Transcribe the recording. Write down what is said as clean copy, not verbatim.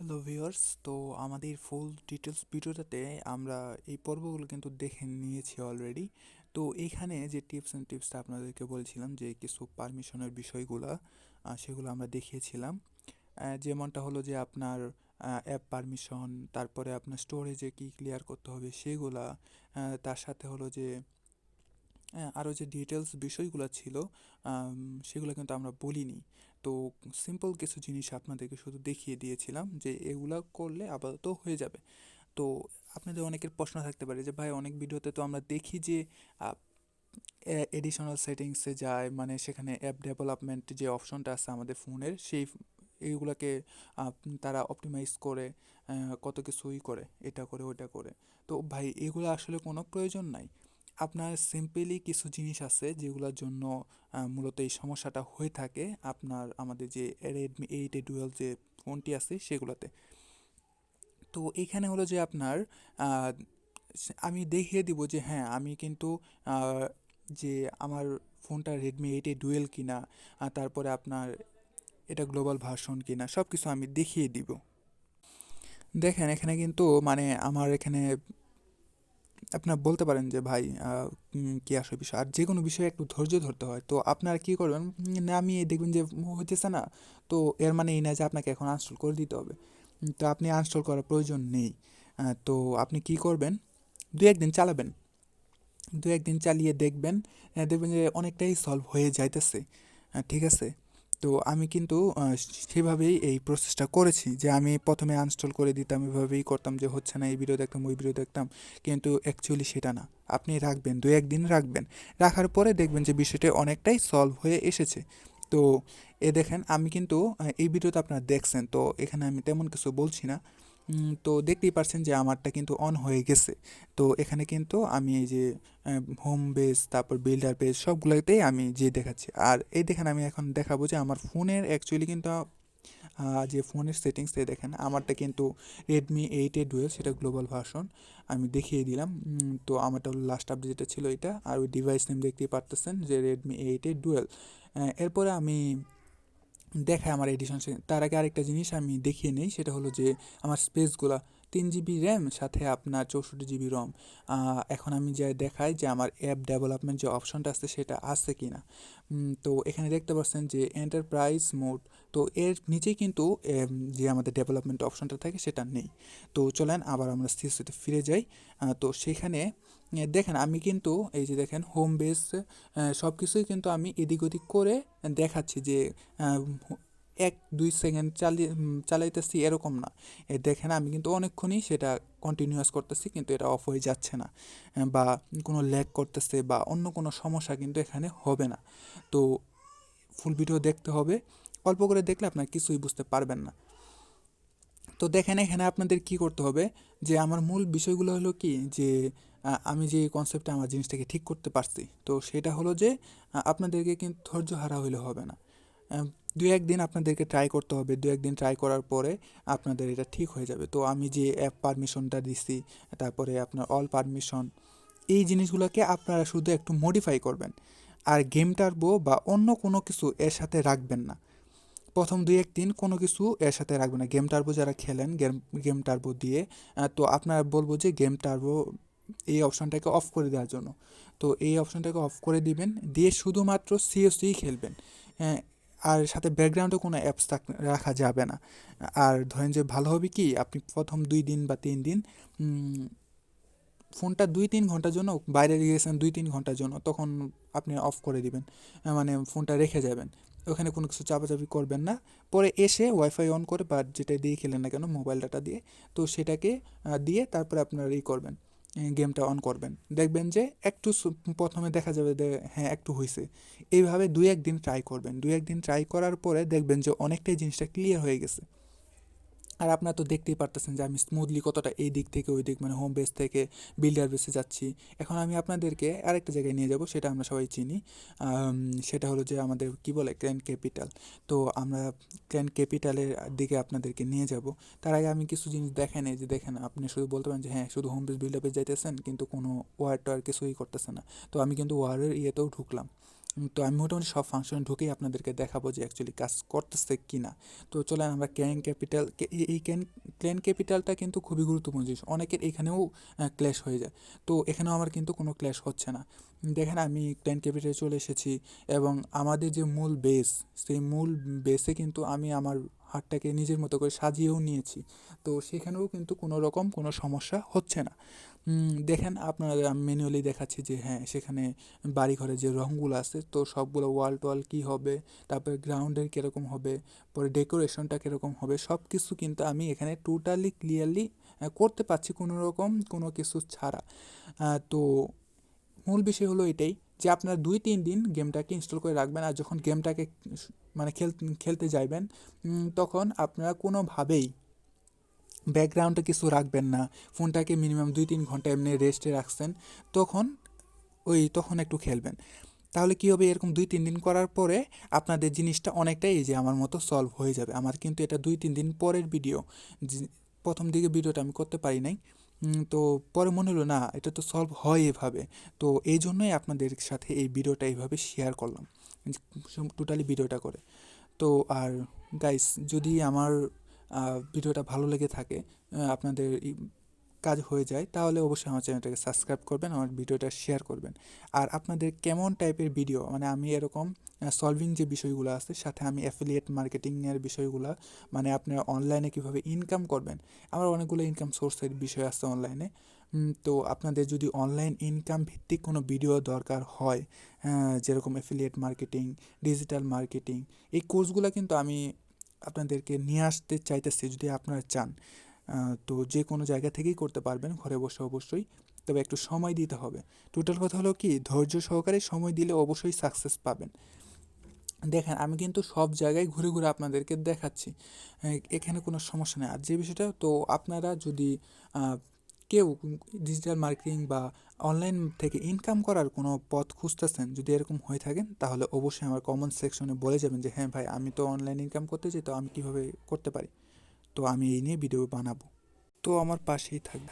Hello viewers, তো আমাদের full details ভিডিওটাতে আমরা এই পর্বগুলো কিন্তু দেখে নিয়েছি অলরেডি। তো এইখানে যে টিপস অ্যান্ড টিপসটা আপনাদেরকে বলছিলাম যে কিছু পারমিশনের বিষয়গুলো সেগুলো আমরা দেখিয়েছিলাম। যেমনটা হলো যে আপনার অ্যাপ পারমিশন, তারপরে আপনার স্টোরেজে কি ক্লিয়ার করতে হবে সেগুলা, তার সাথে হলো যে আরও যে ডিটেলস বিষয়গুলো ছিল আম, সেগুলো কিন্তু আমরা বলিনি। তো সিম্পল কিছু জিনিস আপনাদেরকে শুধু দেখিয়ে দিয়েছিলাম যে এগুলা করলে আপাতত হয়ে যাবে। তো আপনাদের অনেকের প্রশ্ন থাকতে পারে যে ভাই, অনেক ভিডিওতে তো আমরা দেখি যে এডিশনাল সেটিংসে যায়, মানে সেখানে অ্যাপ ডেভেলপমেন্ট যে অপশনটা আছে আমাদের ফোনের সেই এইগুলোকে তারা অপটিমাইজ করে কত কিছুই করে, এটা করে ওটা করে। তো ভাই, এগুলো আসলে কোনো প্রয়োজন নাই। আপনার সিম্পলি কিছু জিনিস আছে যেগুলোর জন্য মূলত এই সমস্যাটা হয়ে থাকে আপনার আমাদের যে রেডমি 8 ডুয়েল যে ফোনটি আছে সেগুলোতে। তো এইখানে হলো যে আপনার আহ, আমি দেখিয়ে দিব যে হ্যাঁ, আমি কিন্তু আহ, যে আমার ফোনটা রেডমি 8 ডুয়েল কিনা, তারপরে আপনার এটা গ্লোবাল ভার্সন কিনা, সব কিছু আমি দেখিয়ে দিব। দেখেন, এখানে কিন্তু মানে আমার এখানে আপনার বলতে পারেন যে ভাই কি আসলে বিষয়, আর যে কোনো বিষয়ে একটু ধৈর্য ধরতে হয়। তো আপনারা কি করবেন, না আমি দেখবেন যে হইতেছে না, তো এর মানে এই না যে আপনাকে এখন আনস্টল করে দিতে হবে। তো আপনি আনস্টল করার প্রয়োজন নেই। তো আপনি কি করবেন, দু একদিন চালাবেন, দু একদিন চালিয়ে দেখবেন, দেখবেন যে অনেকটাই সলভ হয়ে যাইতেছে। ঠিক আছে। তো আমি কিন্তু সেভাবেই এই প্রসেসটা করেছি যে আমি প্রথমে আনস্টল করে দিতাম, এভাবেই করতাম যে হচ্ছে না, এই ভিডিও দেখতাম ওই ভিডিও দেখতাম, কিন্তু অ্যাকচুয়ালি সেটা না। আপনি রাখবেন, দু একদিন রাখবেন, রাখার পরে দেখবেন যে বিষয়টা অনেকটাই সলভ হয়ে এসেছে। তো দেখেন, আমি কিন্তু এই ভিডিওতে আপনারা দেখছেন, তো এখানে আমি তেমন কিছু বলছি না। তো দেখতেই পারছেন যে আমারটা কিন্তু অন হয়ে গেছে। তো এখানে কিন্তু আমি এই যে হোম বেস, তারপর বিল্ডার পেজ, সবগুলোতেই আমি যে দেখাচ্ছি। আর এই দেখেন, আমি এখন দেখাবো যে আমার ফোনের অ্যাকচুয়ালি কিন্তু যে ফোনের সেটিংসে দেখেন আমারটা কিন্তু রেডমি 8 ডুয়েল, সেটা গ্লোবাল ভার্সন আমি দেখিয়ে দিলাম। তো আমারটা হলো লাস্ট আপডেট যেটা ছিল এটা, আর ওই ডিভাইস নেম দেখতেই পারতেছেন যে রেডমি 8 ডুয়েল। এরপরে আমি দেখায় আমার এডিশন, তার আগে আরেকটা জিনিস আমি দেখিয়ে নেই, সেটা হলো যে আমার স্পেসগুলো 3 জিবি র্যাম, সাথে আপনার 64 জিবি রম। এখন আমি যে দেখাই যে আমার অ্যাপ ডেভেলপমেন্ট যে অপশনটা আছে সেটা আছে কি না। তো এখানে দেখতে পাচ্ছেন যে এন্টারপ্রাইজ মোড, তো এর নিচেই কিন্তু যে আমাদের ডেভেলপমেন্ট অপশনটা থাকে সেটা নেই। তো চলেন আবার আমরা সিসিতে ফিরে যাই। তো সেখানে দেখেন আমি কিন্তু এই যে দেখেন হোম বেস সব কিছুই কিন্তু আমি এদিক ওদিক করে দেখাচ্ছি যে আহ, 1-2 সেকেন্ড চালাইতেছি এরকম না। দেখেন আমি কিন্তু অনেকক্ষণই সেটা কন্টিনিউয়াস করতেছি, কিন্তু এটা অফ হয়ে যাচ্ছে না, বা কোনো ল্যাগ করতেছে বা অন্য কোনো সমস্যা কিন্তু এখানে হবে না। তো ফুল ভিডিও দেখতে হবে, অল্প করে দেখলে আপনার কিছুই বুঝতে পারবেন না। তো দেখেন, এখানে আপনাদের কি করতে হবে, যে আমার মূল বিষয়গুলো হলো কি, যে আমি যে কনসেপ্টে আমার জিনিসটাকে ঠিক করতে পারছি, তো সেটা হলো যে আপনাদেরকে কিন্তু ধৈর্য হারা হইলে হবে না। আহ, দু একদিন আপনাদেরকে ট্রাই করতে হবে, দু একদিন ট্রাই করার পরে আপনাদের এটা ঠিক হয়ে যাবে। তো আমি যে অ্যাপ পারমিশনটা দিছি, তারপরে আপনার অল পারমিশন, এই জিনিসগুলোকে আপনারা শুধু একটু মডিফাই করবেন। আর গেম টার্বো বা অন্য কোনো কিছু এর সাথে রাখবেন না। প্রথম দুই একদিন কোনো কিছু এর সাথে রাখবেন না। গেম টার্বো যারা খেলেন, গেম গেম টার্বো দিয়ে, তো আপনারা বলবো যে গেম টার্বো এই অপশনটাকে অফ করে দেওয়ার জন্য। তো এই অপশনটাকে অফ করে দিবেন, দিয়ে শুধুমাত্র সিওসি খেলবেন। হ্যাঁ, আর সাথে ব্যাকগ্রাউন্ডে কোনো অ্যাপস রাখা যাবে না। আর ধরেন যে ভালো হবে কি, আপনি প্রথম 2 দিন বা 3 দিন ফোনটা 2-3 ঘন্টার জন্য বাইরে গিয়েছেন, 2-3 ঘন্টার জন্য, তখন আপনি অফ করে দিবেন, মানে ফোনটা রেখে যাবেন, ওখানে কোনো কিছু চাপাচাপি করবেন না। পরে এসে ওয়াইফাই অন করে বা যেটা দিয়ে খেলেন না কেন, মোবাইল ডাটা দিয়ে, তো সেটাকে দিয়ে তারপরে আপনার করবেন, গেমটা অন করবেন, দেখবেন যে একটু প্রথমে দেখা যাবে যে হ্যাঁ একটু হয়েছে। এইভাবে 2-1 দিন ট্রাই করবেন, 2-1 দিন ট্রাই করার পরে দেখবেন যে অনেকটাই জিনিসটা ক্লিয়ার হয়ে গেছে। আর আপনারা তো দেখতেই পারতেছেন যে আমি স্মুথলি কতটা এই দিক থেকে ওই দিক, মানে হোম বেস থেকে বিল্ডার বেসে যাচ্ছি। এখন আমি আপনাদেরকে আরেকটা জায়গায় নিয়ে যাব, সেটা আমরা সবাই চিনি। আম, সেটা হলো যে আমাদের কি বলে গ্র্যান্ড ক্যাপিটাল। তো আমরা গ্র্যান্ড ক্যাপিটালের দিকে আপনাদেরকে নিয়ে যাব। তার আগে আমি কিছু জিনিস দেখেন, এই যে দেখেন, আপনি শুধু বলতে পারেন যে হ্যাঁ শুধু হোম বেস বিল্ড আপে যাইতেছেন কিন্তু কোনো ওয়ার টোয়ার কিছুই করতেছে না। তো আমি কিন্তু ওয়ারের ইয়েতেও ঢুকলাম। তো আমি মোটামুটি সব ফাংশনে ঢুকেই আপনাদেরকে দেখাবো যে অ্যাকচুয়ালি কাজ করতেছে কি না। তো চলেন আমরা ক্যান ক্যাপিটাল, এই ক্যান ক্যাপিটালটা কিন্তু খুবই গুরুত্বপূর্ণ জিনিস, অনেকের এখানেও ক্ল্যাশ হয়ে যায়। তো এখানেও আমার কিন্তু কোনো ক্ল্যাশ হচ্ছে না। দেখেন আমি ক্যান ক্যাপিটালে চলে এসেছি, এবং আমাদের যে মূল বেস, সেই মূল বেসে কিন্তু আমি আমার হাতটাকে নিজের মতো করে সাজিয়েও নিয়েছি। তো সেখানেও কিন্তু কোনো রকম কোনো সমস্যা হচ্ছে না। দেখেন আপনারা, আমি ম্যানুয়ালি দেখাচ্ছি যে হ্যাঁ সেখানে বাড়িঘরের যে রঙগুলো আছে, তো সবগুলো ওয়াল টোয়াল কী হবে, তারপরে গ্রাউন্ডের কীরকম হবে, পরে ডেকোরেশনটা কীরকম হবে, সব কিছু কিন্তু আমি এখানে টোটালি ক্লিয়ারলি করতে পারছি কোনো রকম কোনো কিছু ছাড়া। তো মূল বিষয় হলো এটাই যে আপনারা 2-3 দিন গেমটাকে ইনস্টল করে রাখবেন, আর যখন গেমটাকে মানে খেলতে যাইবেন, তখন আপনারা কোনোভাবেই ব্যাকগ্রাউন্ডে কিছু রাখবেন না। ফোনটাকে মিনিমাম 2-3 ঘন্টা এমনি রেস্টে রাখছেন, তখন তখন একটু খেলবেন। তাহলে কী হবে, এরকম 2-3 দিন করার পরে আপনাদের জিনিসটা অনেকটাই এই যে আমার মতো সলভ হয়ে যাবে। আমার কিন্তু এটা 2-3 দিন পরের ভিডিও, প্রথম দিকে ভিডিওটা আমি করতে পারি নাই। তো পরে মনে হলো না, এটা তো সলভ হয় এভাবে। তো এই জন্যই আপনাদের সাথে এই ভিডিওটা এইভাবে শেয়ার করলাম, টোটালি ভিডিওটা করে। তো আর গাইস, যদি আমার ভিডিওটা ভালো লেগে থাকে, আপনাদের কাজ হয়ে যায়, তাহলে অবশ্যই আমার চ্যানেলটাকে সাবস্ক্রাইব করবেন, আমার ভিডিওটা শেয়ার করবেন। আর আপনাদের কেমন টাইপের ভিডিও, মানে আমি এরকম সলভিং যে বিষয়গুলো আছে, সাথে আমি অ্যাফিলিয়েট মার্কেটিংয়ের বিষয়গুলো, মানে আপনারা অনলাইনে কীভাবে ইনকাম করবেন, আমার অনেকগুলো ইনকাম সোর্সের বিষয় আছে অনলাইনে। তো আপনাদের যদি অনলাইন ইনকাম ভিত্তিক কোনো ভিডিও দরকার হয়, যেরকম অ্যাফিলিয়েট মার্কেটিং, ডিজিটাল মার্কেটিং, এই কোর্সগুলো কিন্তু আমি আপনাদেরকে নিয়ে আসতে চাইতেছি, যদি আপনারা চান। তো যে কোনো জায়গা থেকেই করতে পারবেন, ঘরে বসে অবশ্যই, তবে একটু সময় দিতে হবে। টোটাল কথা হলো কি, ধৈর্য সহকারে সময় দিলে অবশ্যই সাকসেস পাবেন। দেখেন আমি কিন্তু সব জায়গায় ঘুরে ঘুরে আপনাদেরকে দেখাচ্ছি, এখানে কোনো সমস্যা নেই। আর যে বিষয়টা, তো আপনারা যদি কেউ ডিজিটাল মার্কেটিং বা অনলাইন থেকে ইনকাম করার কোনো পথ খুঁজতেছেন, যদি এরকম হয়ে থাকেন, তাহলে অবশ্যই আমার কমেন্ট সেকশনে বলে যাবেন যে হ্যাঁ ভাই, আমি তো অনলাইন ইনকাম করতে চাই, তো আমি কীভাবে করতে পারি। তো আমি এই নিয়ে ভিডিও বানাবো। তো আমার পাশেই থাকবে।